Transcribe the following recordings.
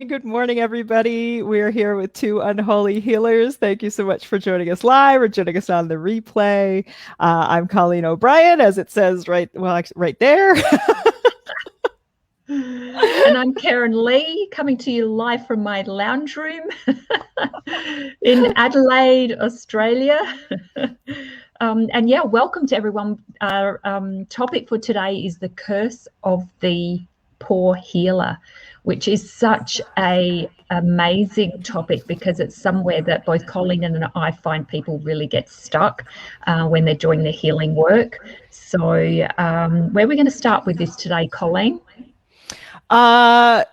Good morning, everybody. We're here with Two Unholy Healers. Thank you so much for joining us live or joining us on the replay. I'm Colleen O'Brien, as it says right there. And I'm Keryn Lee, coming to you live from my lounge room in Adelaide, Australia. And yeah, welcome to everyone. Our topic for today is the curse of the poor healer, which is such a amazing topic because it's somewhere that both Colleen and I find people really get stuck when they're doing their healing work. So where we're going to start with this today, Colleen? I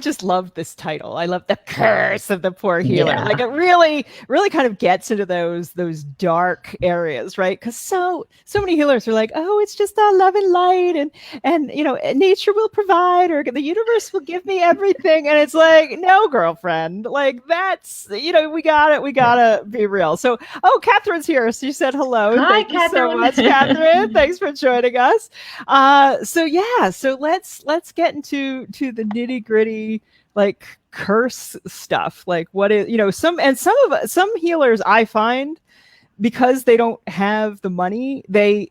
just love this title. I love the curse of the poor healer. Yeah. Like it really kind of gets into those dark areas, right? Because so many healers are like, oh, it's just all love and light, and nature will provide, or the universe will give me everything. And it's like, no, girlfriend, like that's we gotta be real. So, oh, Catherine's here. So you said hello. Hi, Thank you so much, Catherine. Thanks for joining us. So let's get into the nitty gritty, like curse stuff. Like what is some healers I find, because they don't have the money, they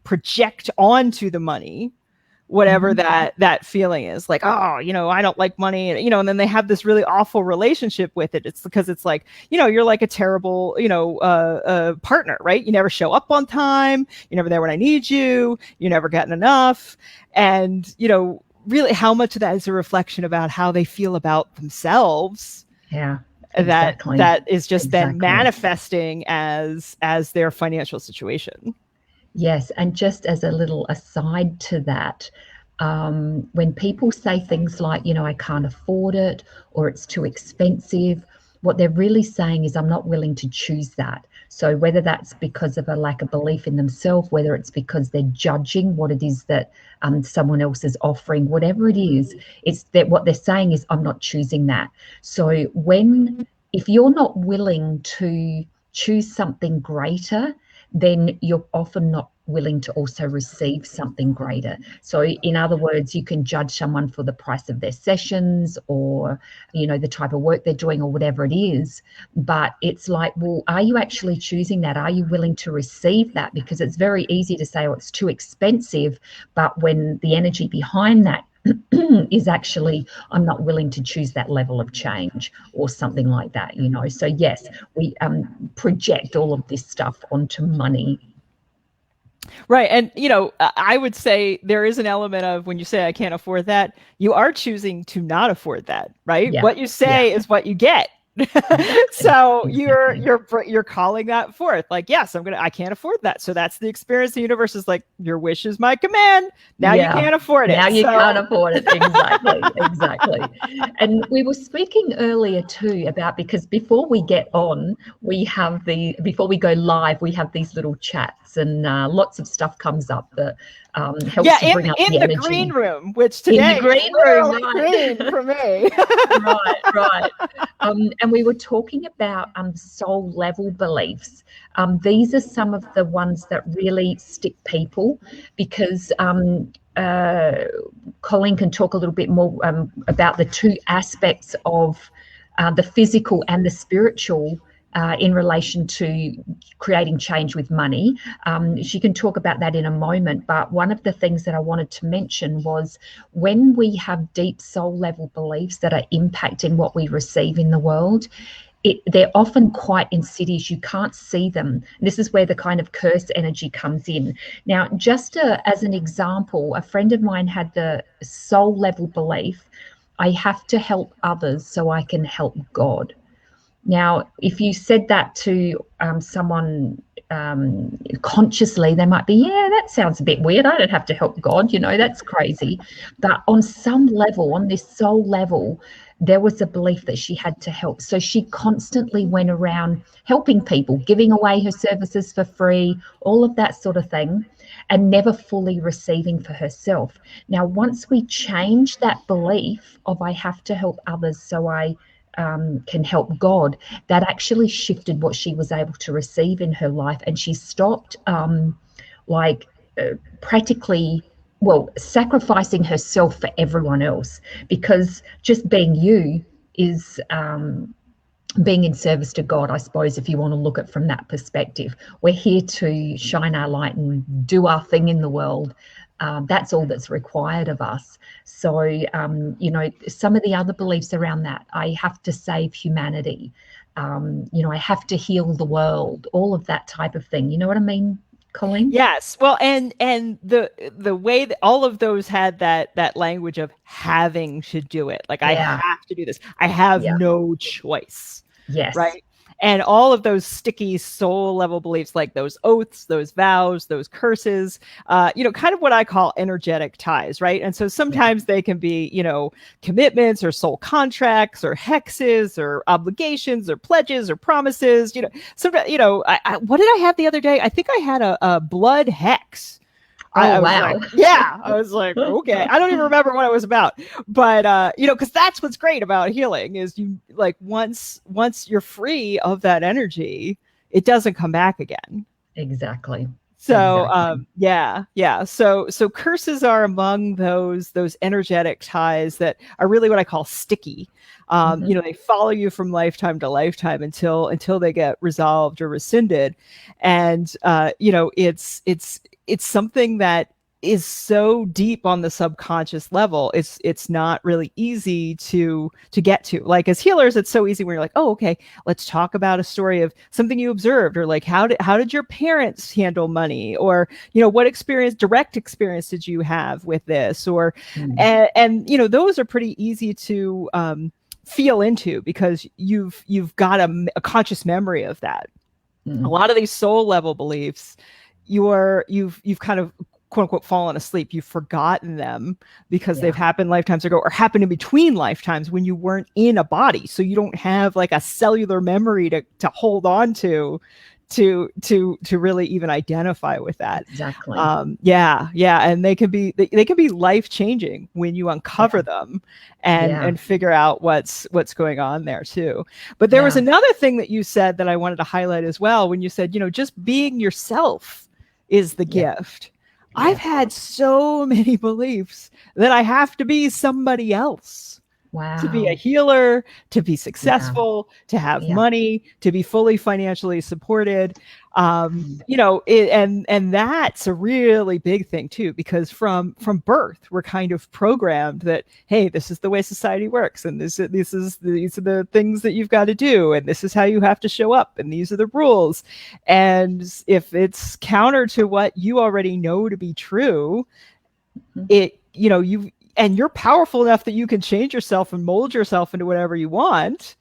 project onto the money whatever that feeling is, like, oh, I don't like money, and then they have this really awful relationship with it. It's because it's like, you're like a terrible, partner, right? You never show up on time, you're never there when I need you, you're never getting enough. And really, how much of that is a reflection about how they feel about themselves? Yeah, exactly. That is just then manifesting as their financial situation. Yes, and just as a little aside to that, when people say things like, I can't afford it, or it's too expensive, what they're really saying is, I'm not willing to choose that. So whether that's because of a lack of belief in themselves, whether it's because they're judging what it is that someone else is offering, whatever it is, it's that what they're saying is, I'm not choosing that. So if you're not willing to choose something greater, then you're often not willing to also receive something greater. So in other words, you can judge someone for the price of their sessions, or the type of work they're doing, or whatever it is, but it's like, well, are you actually choosing that? Are you willing to receive that? Because it's very easy to say, oh, it's too expensive, but when the energy behind that is actually, I'm not willing to choose that level of change, or something like that. So yes, we project all of this stuff onto money. Right. And, I would say there is an element of, when you say I can't afford that, you are choosing to not afford that, right? Yeah. What you say is what you get. So you're calling that forth, like, yes, I can't afford that, so that's the experience. The universe is like, your wish is my command. Now you can't afford it. Now you can't afford it. Exactly. And we were speaking earlier too about, because before we get on, before we go live, we have these little chats, and lots of stuff comes up that helps to bring up the energy. In the green room, which today in the green room, right? Green for me. right. And we were talking about soul level beliefs. These are some of the ones that really stick people, because Colleen can talk a little bit more about the two aspects of the physical and the spiritual in relation to creating change with money. She can talk about that in a moment, but one of the things that I wanted to mention was, when we have deep soul level beliefs that are impacting what we receive in the world, they're often quite insidious. You can't see them. This is where the kind of curse energy comes in. Now, just as an example, a friend of mine had the soul level belief, I have to help others so I can help God. Now, if you said that to someone consciously, they might be, yeah, that sounds a bit weird. I don't have to help God, that's crazy. But on some level, on this soul level, there was a belief that she had to help. So she constantly went around helping people, giving away her services for free, all of that sort of thing, and never fully receiving for herself. Now, once we change that belief of, I have to help others so I can help God, that actually shifted what she was able to receive in her life. And she stopped practically well, sacrificing herself for everyone else, because just being you is being in service to God, I suppose, if you want to look at it from that perspective. We're here to shine our light and do our thing in the world. That's all that's required of us. So, you know, some of the other beliefs around that, I have to save humanity. You know, I have to heal the world, all of that type of thing. You know what I mean, Colleen? Yes. Well, and the way that all of those had that language of having to do it. Like I Yeah. have to do this. I have Yeah. no choice. Yes. Right? And all of those sticky soul level beliefs, like those oaths, those vows, those curses, you know, kind of what I call energetic ties, right? And so sometimes they can be, you know, commitments or soul contracts or hexes or obligations or pledges or promises. You know, sometimes, you know, what did I have the other day? I think I had a blood hex. I was wow. like, yeah, I was like, okay. I don't even remember what it was about, but you know, because that's what's great about healing is you like once you're free of that energy, it doesn't come back again. Exactly. So Exactly. yeah. So curses are among those energetic ties that are really what I call sticky. You know, they follow you from lifetime to lifetime until they get resolved or rescinded, and you know, it's something that is so deep on the subconscious level. It's not really easy to get to. Like as healers, it's so easy when you're like, oh, okay, let's talk about a story of something you observed, or like how did your parents handle money, or you know, what direct experience did you have with this, or and you know, those are pretty easy to feel into because you've got a conscious memory of that. A lot of these soul level beliefs, you've kind of quote unquote fallen asleep. You've forgotten them because they've happened lifetimes ago or happened in between lifetimes when you weren't in a body. So you don't have like a cellular memory to hold on to really even identify with that. Exactly. Yeah. And they can be life changing when you uncover them and figure out what's going on there too. But there was another thing that you said that I wanted to highlight as well, when you said, you know, just being yourself is the gift. I've had so many beliefs that I have to be somebody else. Wow. To be a healer, to be successful, to have money, to be fully financially supported. You know, and that's a really big thing too, because from birth, we're kind of programmed that, hey, this is the way society works, and these are the things that you've got to do, and this is how you have to show up, and these are the rules. And if it's counter to what you already know to be true, you know, you're powerful enough that you can change yourself and mold yourself into whatever you want.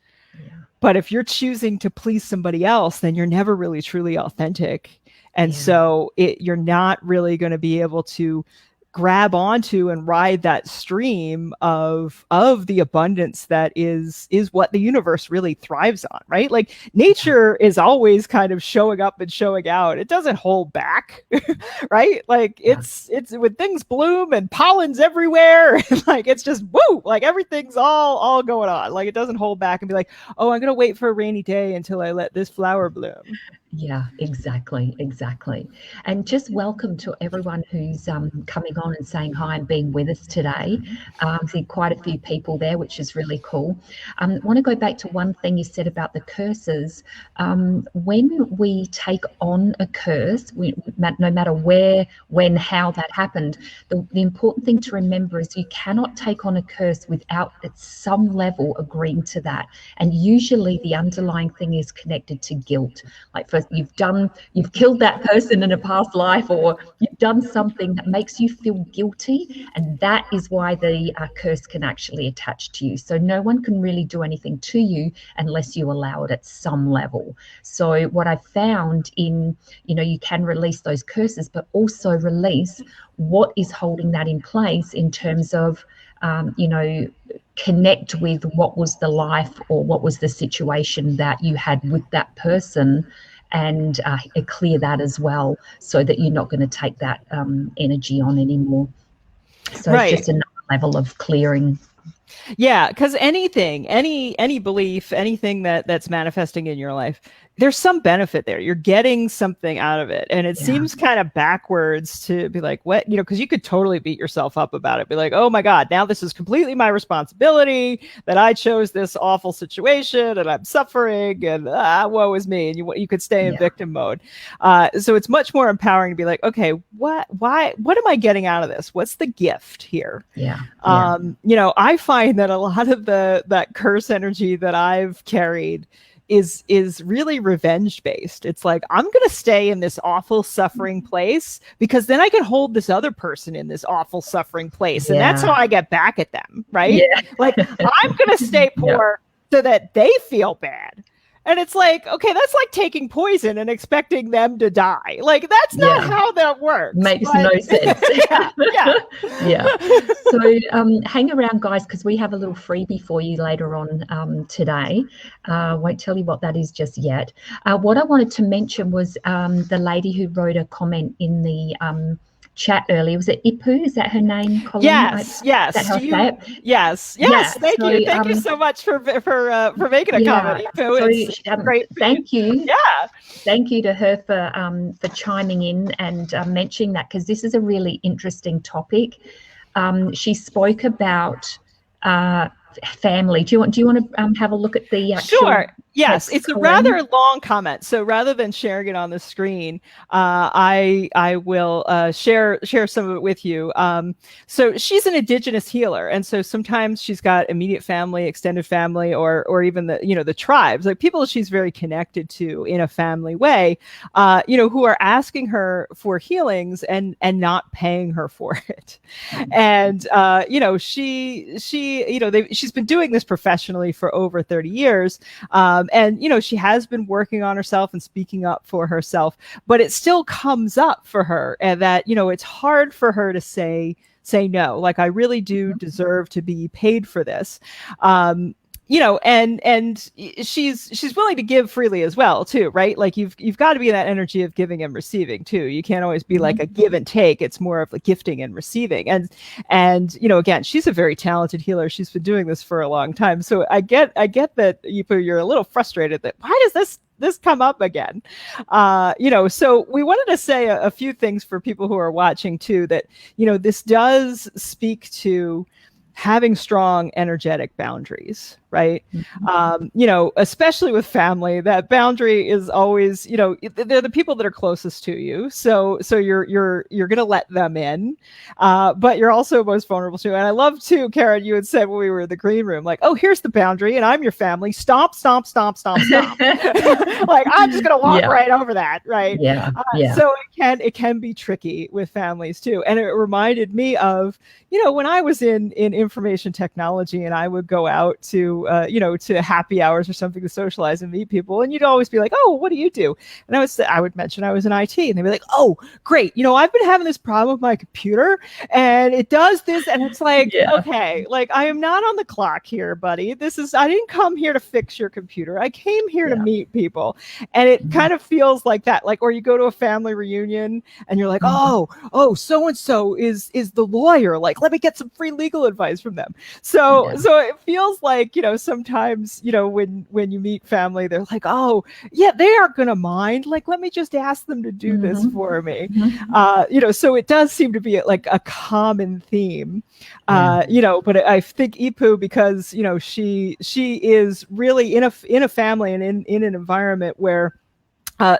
But if you're choosing to please somebody else, then you're never really truly authentic. And so you're not really going to be able to grab onto and ride that stream of the abundance that is what the universe really thrives on, right? Like nature is always kind of showing up and showing out. It doesn't hold back, right? Like it's when things bloom and pollen's everywhere, like it's just woo, like everything's all going on. Like it doesn't hold back and be like, oh, I'm gonna wait for a rainy day until I let this flower bloom. Yeah, exactly. And just welcome to everyone who's coming on and saying hi and being with us today. I see quite a few people there, which is really cool. I want to go back to one thing you said about the curses. When we take on a curse, no matter where, when, how that happened, the important thing to remember is you cannot take on a curse without at some level agreeing to that. And usually the underlying thing is connected to guilt. Like for you've killed that person in a past life, or you've done something that makes you feel guilty, and that is why the curse can actually attach to you. So no one can really do anything to you unless you allow it at some level. So what I found in, you know, you can release those curses, but also release what is holding that in place in terms of you know, connect with what was the life or what was the situation that you had with that person, and clear that as well, so that you're not going to take that energy on anymore. So it's just another level of clearing. Yeah, because any belief, anything that's manifesting in your life, there's some benefit there. You're getting something out of it. And it Yeah. seems kind of backwards to be like, what, because you could totally beat yourself up about it. Be like, oh my God, now this is completely my responsibility that I chose this awful situation and I'm suffering and woe is me. And you could stay in victim mode. So it's much more empowering to be like, okay, what am I getting out of this? What's the gift here? Yeah. I find that a lot of that curse energy that I've carried is really revenge based. It's like, I'm going to stay in this awful suffering place because then I can hold this other person in this awful suffering place. And that's how I get back at them. Right. Yeah. Like, I'm going to stay poor so that they feel bad. And it's like, okay, that's like taking poison and expecting them to die. Like, that's not how that works. Makes no sense. Yeah. So hang around, guys, because we have a little freebie for you later on today. Won't tell you what that is just yet. What I wanted to mention was the lady who wrote a comment in the chat earlier. Was it Ipu? Is that her name? Collean? Yes. Yes. Thank you. Thank you so much for making a comment, Ipu. So, great. Thank you. Yeah. Thank you to her for chiming in and mentioning that, because this is a really interesting topic. She spoke about family. Do you want to have a look at the actual? Sure. Yes, it's a rather long comment. So rather than sharing it on the screen, I will share some of it with you. So she's an Indigenous healer, and so sometimes she's got immediate family, extended family, or even the tribes, like people she's very connected to in a family way, who are asking her for healings and not paying her for it. And she's been doing this professionally for over 30 years. And she has been working on herself and speaking up for herself, but it still comes up for her, and that it's hard for her to say no. Like, I really do deserve to be paid for this. And she's willing to give freely as well too, right? Like, you've got to be in that energy of giving and receiving too. You can't always be like a give and take. It's more of a gifting and receiving. And again, she's a very talented healer. She's been doing this for a long time. So I get that, Ipu, you're a little frustrated that why does this come up again? So we wanted to say a few things for people who are watching too, that this does speak to having strong energetic boundaries, right? Especially with family, that boundary is always, they're the people that are closest to you. So you're going to let them in, but you're also most vulnerable to. And I love too, Keryn, you had said when we were in the green room, like, oh, here's the boundary and I'm your family. Stop. Like, I'm just going to walk right over that. Right. So it can be tricky with families too. And it reminded me of, when I was in information technology and I would go out to happy hours or something to socialize and meet people. And you'd always be like, oh, what do you do? And I would mention I was in IT, and they'd be like, oh, great. I've been having this problem with my computer and it does this. And it's like, okay, like, I am not on the clock here, buddy. I didn't come here to fix your computer. I came here to meet people. And it kind of feels like that. Like, or you go to a family reunion and you're like, oh, so-and-so is the lawyer. Like, let me get some free legal advice from them. So it feels like, sometimes, when you meet family, they're like, oh, yeah, they aren't going to mind. Like, let me just ask them to do this for me. So it does seem to be like a common theme, but I think Ipu, because, she is really in a family and in an environment where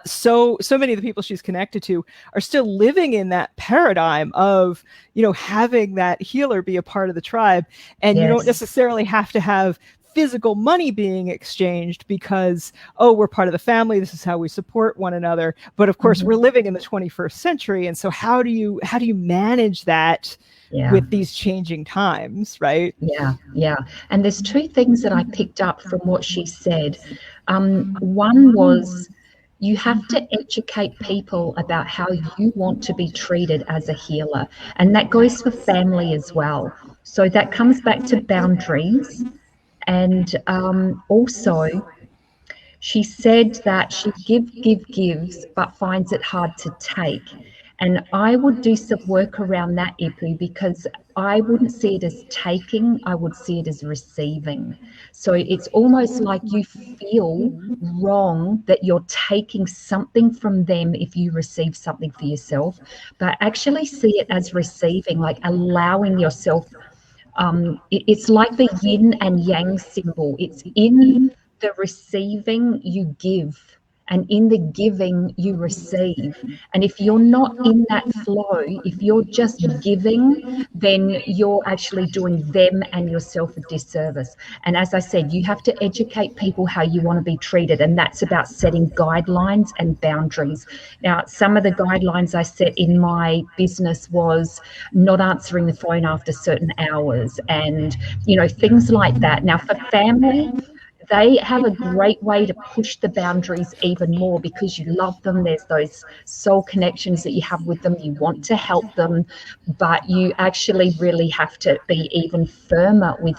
so many of the people she's connected to are still living in that paradigm of, having that healer be a part of the tribe. And you don't necessarily have to have physical money being exchanged because, oh, we're part of the family. This is how we support one another. But of course, we're living in the 21st century. And so how do you manage that with these changing times, right? Yeah. And there's two things that I picked up from what she said. One was, you have to educate people about how you want to be treated as a healer. And that goes for family as well. So that comes back to boundaries. And also, she said that she gives, but finds it hard to take. And I would do some work around that, Ipu, because I wouldn't see it as taking, I would see it as receiving. So it's almost like you feel wrong that you're taking something from them if you receive something for yourself, but actually see it as receiving, like allowing yourself. It's like the yin and yang symbol. It's in the receiving you give, and in the giving you receive. And if you're not in that flow, if you're just giving, then you're actually doing them and yourself a disservice. And as I said, you have to educate people how you want to be treated, and that's about setting guidelines and boundaries. Now, some of the guidelines I set in my business was not answering the phone after certain hours, and things like that. Now, for family, they have a great way to push the boundaries even more because you love them. There's those soul connections that you have with them. You want to help them, but you actually really have to be even firmer with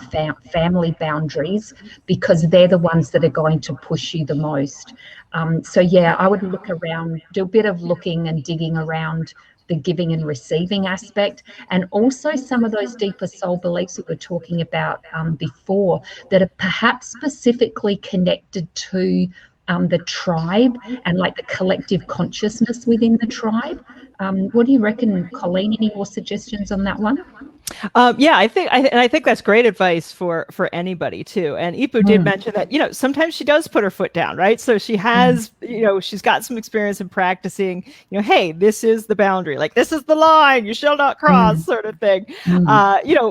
family boundaries, because they're the ones that are going to push you the most. So yeah, I would look around, do a bit of looking and digging around the giving and receiving aspect, and also some of those deeper soul beliefs that we were talking about before, that are perhaps specifically connected to the tribe and like the collective consciousness within the tribe. What do you reckon, Colleen? Any more suggestions on that one? Yeah, I think that's great advice for anybody too. And Ipu did mention that sometimes she does put her foot down, right? So she has she's got some experience in practicing. Hey, this is the boundary, like this is the line you shall not cross, sort of thing.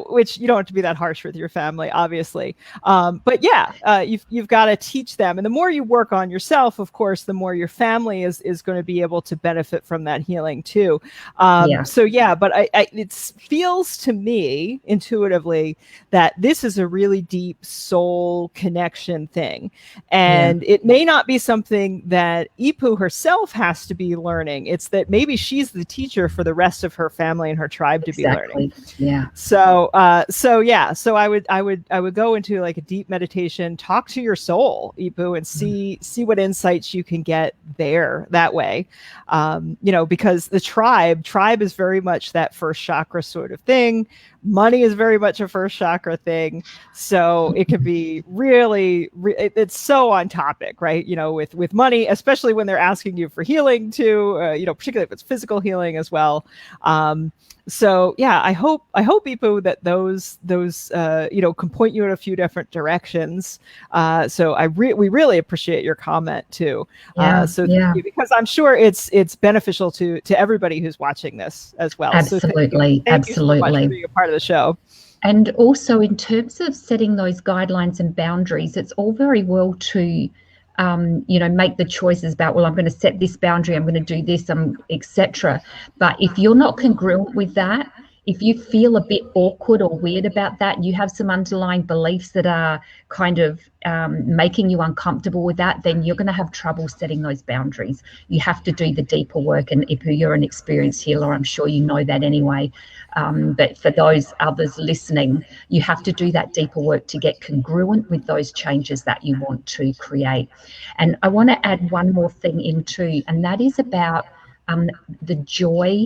Which you don't have to be that harsh with your family, obviously. But yeah, you've got to teach them, and the more you work on yourself, of course, the more your family is going to be able to benefit from that healing too. So yeah, but it feels to me intuitively that this is a really deep soul connection thing, and it may not be something that Ipu herself has to be learning. It's that maybe she's the teacher for the rest of her family and her tribe to be learning. So I would go into like a deep meditation, talk to your soul, Ipu, and see what insights you can get there that way. Because the tribe is very much that first chakra sort of thing. Money is very much a first chakra thing. So it could be really, it's so on topic, right? With money, especially when they're asking you for healing too, particularly if it's physical healing as well. So yeah, I hope Ipu that those can point you in a few different directions. So we really appreciate your comment too. Thank you, because I'm sure it's beneficial to everybody who's watching this as well. Absolutely, so thank you so much for being a part of the show. And also, in terms of setting those guidelines and boundaries, it's all very well to make the choices about, well, I'm going to set this boundary, I'm going to do this, etc. But if you're not congruent with that, if you feel a bit awkward or weird about that, you have some underlying beliefs that are kind of making you uncomfortable with that, then you're going to have trouble setting those boundaries. You have to do the deeper work. And Ipu, you're an experienced healer, I'm sure you know that anyway. But for those others listening, you have to do that deeper work to get congruent with those changes that you want to create. And I want to add one more thing in too, and that is about the joy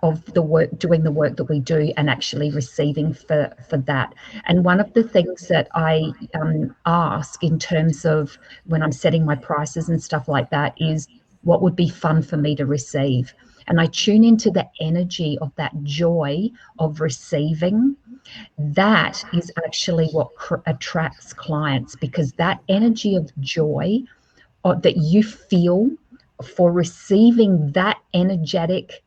of the work, doing the work that we do, and actually receiving for that. And one of the things that I ask in terms of when I'm setting my prices and stuff like that is, what would be fun for me to receive? And I tune into the energy of that joy of receiving. That is actually what attracts clients, because that energy of joy that you feel for receiving that energetic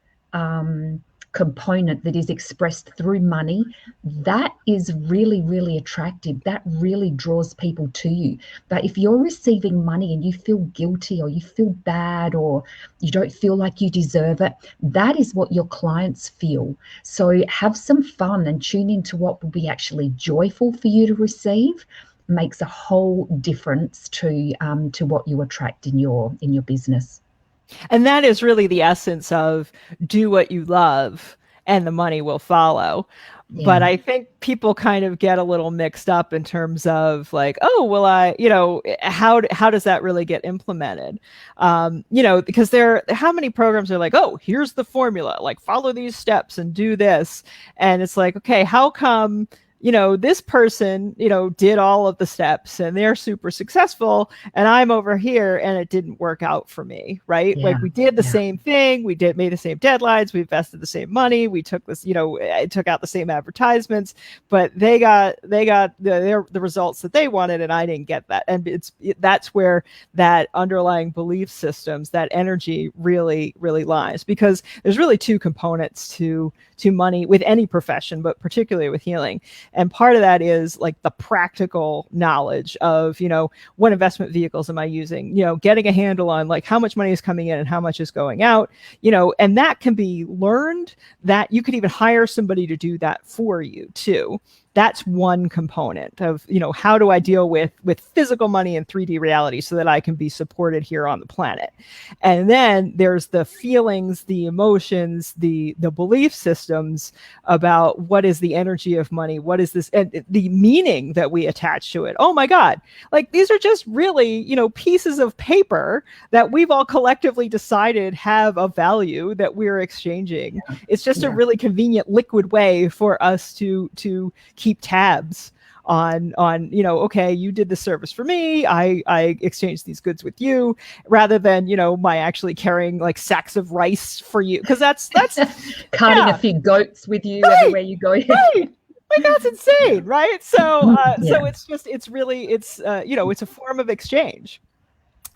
component that is expressed through money, that is really, really attractive. That really draws people to you. But if you're receiving money and you feel guilty, or you feel bad, or you don't feel like you deserve it, that is what your clients feel. So have some fun and tune into what will be actually joyful for you to receive. Makes a whole difference to what you attract in your business. And that is really the essence of do what you love and the money will follow. But I think people kind of get a little mixed up in terms of like, oh, well, how does that really get implemented? Because how many programs are like, oh, here's the formula, like follow these steps and do this. And it's like, okay, how come this person, did all of the steps and they're super successful and I'm over here and it didn't work out for me, right? Yeah. Like we did the same thing. We made the same deadlines. We invested the same money. We took this, took out the same advertisements, but they got the results that they wanted and I didn't get that. And that's where that underlying belief systems, that energy really, really lies, because there's really two components to money with any profession, but particularly with healing. And part of that is like the practical knowledge of, what investment vehicles am I using, getting a handle on like how much money is coming in and how much is going out, and that can be learned. That you could even hire somebody to do that for you too. That's one component of, how do I deal with physical money in 3D reality so that I can be supported here on the planet? And then there's the feelings, the emotions, the belief systems about what is the energy of money, what is this, and the meaning that we attach to it. Oh my God, like these are just really, pieces of paper that we've all collectively decided have a value that we're exchanging. It's just a really convenient liquid way for us to keep tabs on okay, you did the service for me, I exchanged these goods with you, rather than my actually carrying like sacks of rice for you, because that's carting a few goats with you everywhere you go. Right. Like that's insane, right? So it's a form of exchange.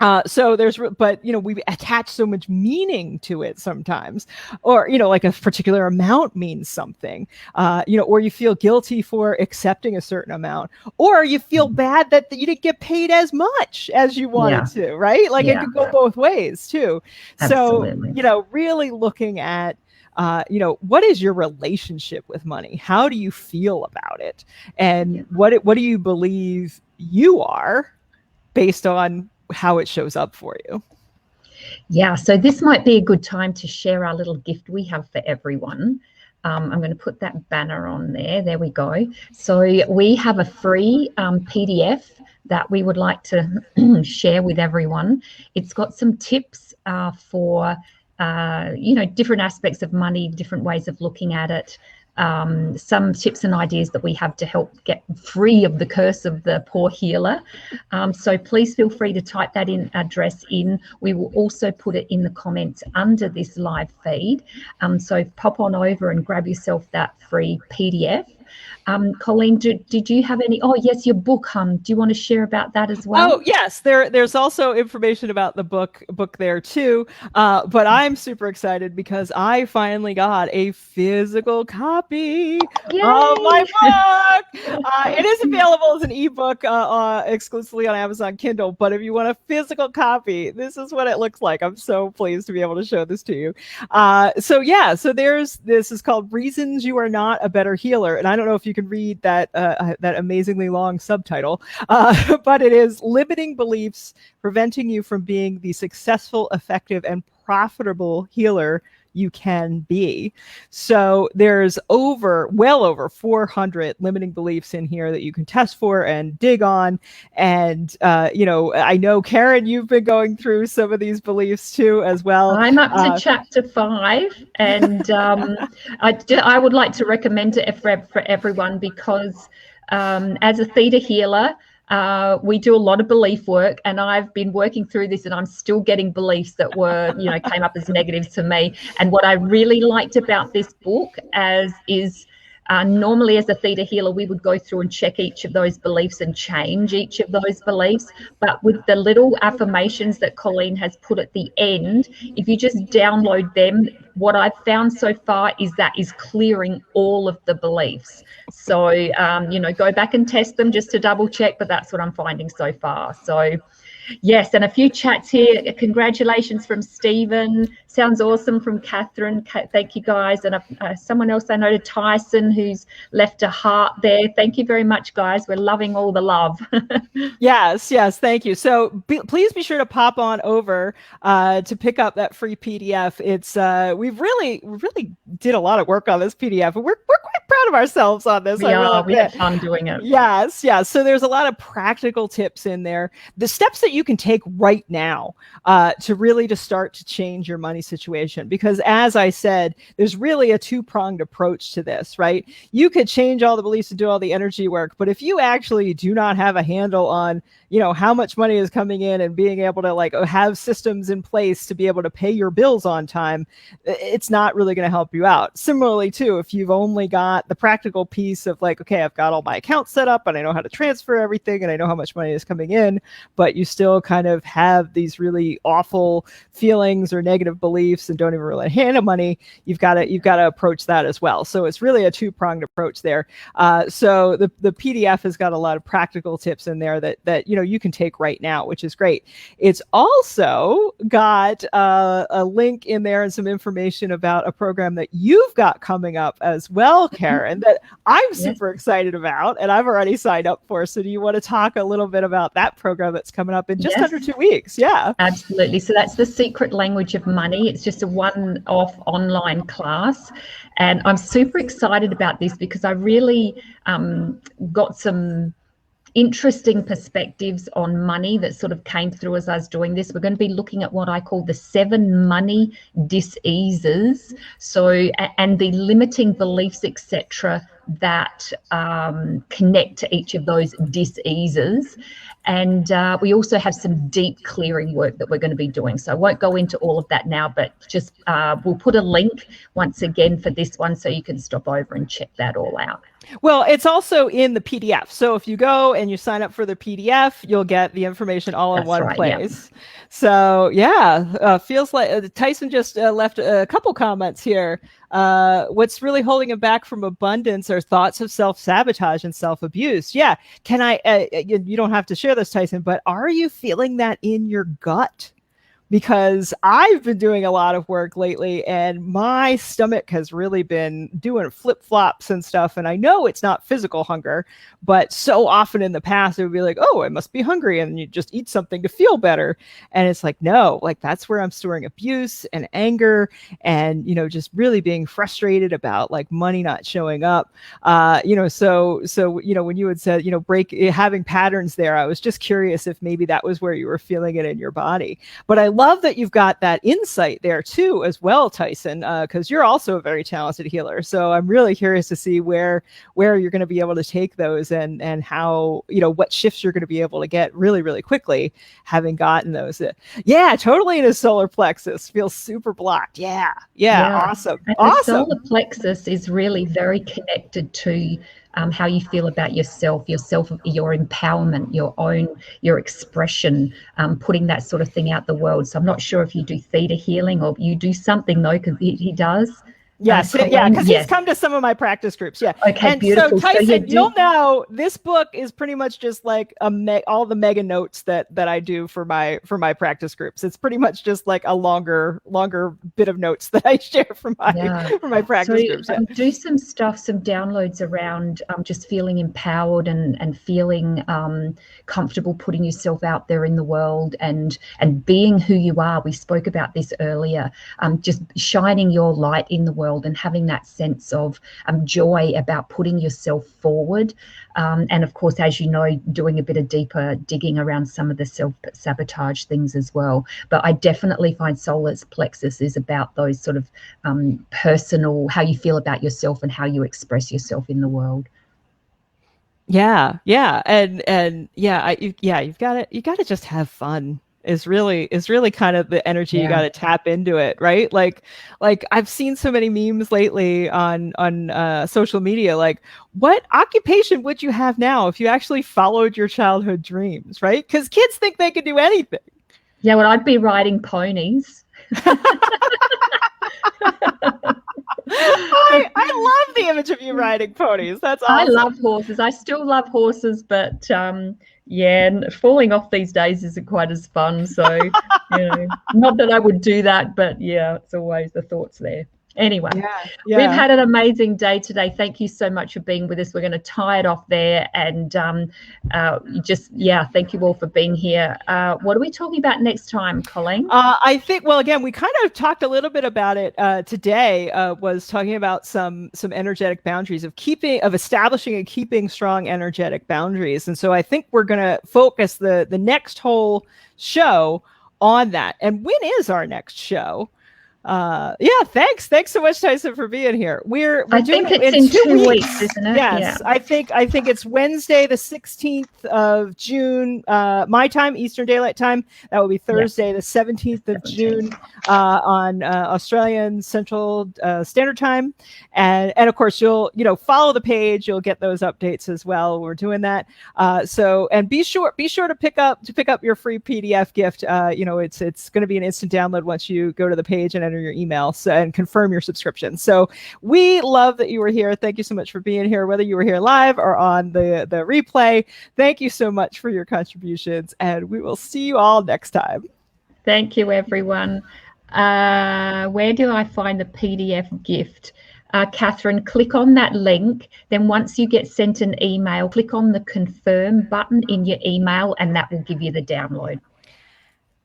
We attach so much meaning to it sometimes, or, like a particular amount means something, or you feel guilty for accepting a certain amount, or you feel bad that you didn't get paid as much as you wanted to, right? Like it could go both ways too. Absolutely. So, really looking at, what is your relationship with money? How do you feel about it? And what do you believe you are based on how it shows up for you? Yeah, so this might be a good time to share our little gift we have for everyone. I'm going to put that banner on there. There we go. So we have a free PDF that we would like to share with everyone. It's got some tips for different aspects of money, different ways of looking at it. Some tips and ideas that we have to help get free of the curse of the poor healer. So please feel free to type that address in. We will also put it in the comments under this live feed. So pop on over and grab yourself that free PDF. Colleen, did you have any? Oh, yes, your book, do you want to share about that as well? Oh, yes. There's also information about the book there too. But I'm super excited because I finally got a physical copy of my book. It is available as an ebook exclusively on Amazon Kindle. But if you want a physical copy, this is what it looks like. I'm so pleased to be able to show this to you. So this is called Reasons You Are Not a Better Healer. And I don't know if you can read that amazingly long subtitle, but it is Limiting Beliefs Preventing You from Being the Successful, Effective, and Profitable Healer You Can Be. So there's well over 400 limiting beliefs in here that you can test for and dig on. And, I know, Keryn, you've been going through some of these beliefs too as well. I'm up to chapter 5, and I would like to recommend it for everyone because as a theta healer, we do a lot of belief work, and I've been working through this and I'm still getting beliefs that were, came up as negatives to me. And what I really liked about this book is normally as a theta healer, we would go through and check each of those beliefs and change each of those beliefs. But with the little affirmations that Colleen has put at the end, if you just download them, what I've found so far is that is clearing all of the beliefs. So, go back and test them just to double check, but that's what I'm finding so far. So, yes, and a few chats here. Congratulations from Stephen. Sounds awesome from Catherine. Thank you, guys. And someone else I noted, Tyson, who's left a heart there. Thank you very much, guys. We're loving all the love. Yes, thank you. So please be sure to pop on over to pick up that free PDF. It's we've really did a lot of work on this PDF, and we're quite proud of ourselves on this. We are. We have fun doing it. Yes, yes. So there's a lot of practical tips in there. The steps that you can take right now to really just start to change your money situation. Because as I said, there's really a two-pronged approach to this, right? You could change all the beliefs and do all the energy work, but if you actually do not have a handle on, you know, how much money is coming in and being able to like have systems in place to be able to pay your bills on time, it's not really going to help you out. Similarly, too, if you've only got the practical piece of like, okay, I've got all my accounts set up and I know how to transfer everything and I know how much money is coming in, but you still kind of have these really awful feelings or negative beliefs and don't even really handle money, you've got to approach that as well. So it's really a two-pronged approach there. So the PDF has got a lot of practical tips in there that you know you can take right now, which is great. It's also got a link in there and some information about a program that you've got coming up as well, Keryn, that I'm super excited about and I've already signed up for. So do you want to talk a little bit about that program that's coming up in just under 2 weeks? Yeah, absolutely. So that's the Secret Language of Money. It's just a one-off online class. And I'm super excited about this because I really got some interesting perspectives on money that sort of came through as I was doing this. We're going to be looking at what I call the 7 money diseases. So, and the limiting beliefs, etc., that connect to each of those diseases. And we also have some deep clearing work that we're going to be doing. So I won't go into all of that now, but just we'll put a link once again for this one so you can stop over and check that all out. Well, it's also in the PDF. So if you go and you sign up for the PDF, you'll get the information all in one place. Yeah. So yeah, feels like Tyson just left a couple comments here. What's really holding him back from abundance are thoughts of self-sabotage and self-abuse. Yeah. Can I, you don't have to share this, Tyson, but are you feeling that in your gut? Because I've been doing a lot of work lately and my stomach has really been doing flip-flops and stuff. And I know it's not physical hunger, but so often in the past, it would be like, oh, I must be hungry. And you just eat something to feel better. And it's like, no, like that's where I'm storing abuse and anger and, you know, just really being frustrated about like money not showing up. You know, so, you know, when you had said, you know, having patterns there, I was just curious if maybe that was where you were feeling it in your body. But I love that you've got that insight there too as well, Tyson, because you're also a very talented healer. So I'm really curious to see where you're going to be able to take those and how, you know, what shifts you're going to be able to get really, really quickly having gotten those. Yeah, totally in his solar plexus. Feels super blocked. Yeah. Awesome. And the solar plexus is really very connected to how you feel about yourself, your empowerment, your expression, putting that sort of thing out the world. So I'm not sure if you do theta healing or you do something though, because he does. Yes, because he's come to some of my practice groups. Yeah. Okay, and beautiful. So Tyson, you'll know this book is pretty much just like all the mega notes that I do for my practice groups. It's pretty much just like a longer bit of notes that I share for my practice groups. Yeah. Do some stuff, some downloads around just feeling empowered and feeling comfortable putting yourself out there in the world and being who you are. We spoke about this earlier. Just shining your light in the world and having that sense of joy about putting yourself forward. And of course, as you know, doing a bit of deeper digging around some of the self-sabotage things as well. But I definitely find solar plexus is about those sort of personal, how you feel about yourself and how you express yourself in the world. Yeah. And you've got to just have fun. Is really kind of the energy you got to tap into it, right? Like I've seen so many memes lately on social media. Like, what occupation would you have now if you actually followed your childhood dreams, right? Because kids think they can do anything. Yeah, well, I'd be riding ponies. I love the image of you riding ponies. That's awesome. I love horses. I still love horses, but falling off these days isn't quite as fun. So, you know, not that I would do that, but yeah, it's always the thoughts there. Anyway, Yeah. we've had an amazing day today. Thank you so much for being with us. We're going to tie it off there, and thank you all for being here. What are we talking about next time, Colleen? I think, well, again, we kind of talked a little bit about it today. Was talking about some energetic boundaries of establishing and keeping strong energetic boundaries, and so I think we're going to focus the next whole show on that. And when is our next show? Thanks so much, Tyson, for being here. I think it's in 2 weeks, isn't it? Yes, yeah. I think it's Wednesday the 16th of June, my time, Eastern Daylight Time. That will be Thursday the 17th of June on Australian Central Standard Time, and of course you'll follow the page. You'll get those updates as well. We're doing that. And be sure to pick up your free PDF gift. It's going to be an instant download once you go to the page and enter your email and confirm your subscription. So we love that you were here. Thank you so much for being here, whether you were here live or on the replay. Thank you so much for your contributions, and we will see you all next time. Thank you, everyone. Where do I find the PDF gift? Catherine, click on that link. Then once you get sent an email, click on the confirm button in your email, and that will give you the download.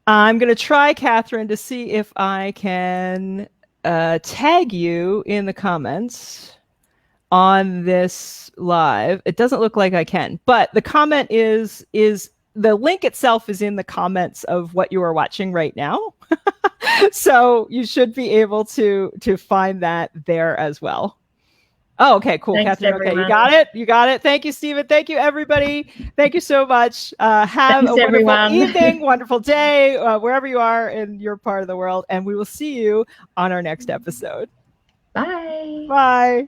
I'm going to try, Catherine, to see if I can tag you in the comments on this live. It doesn't look like I can, but the comment is the link itself is in the comments of what you are watching right now. So you should be able to find that there as well. Oh, okay, cool. Thanks, Catherine. everyone. Okay, you got it. Thank you, Stephen. Thank you, everybody. Thank you so much. Have a wonderful evening, wonderful day, wherever you are in your part of the world. And we will see you on our next episode. Bye. Bye.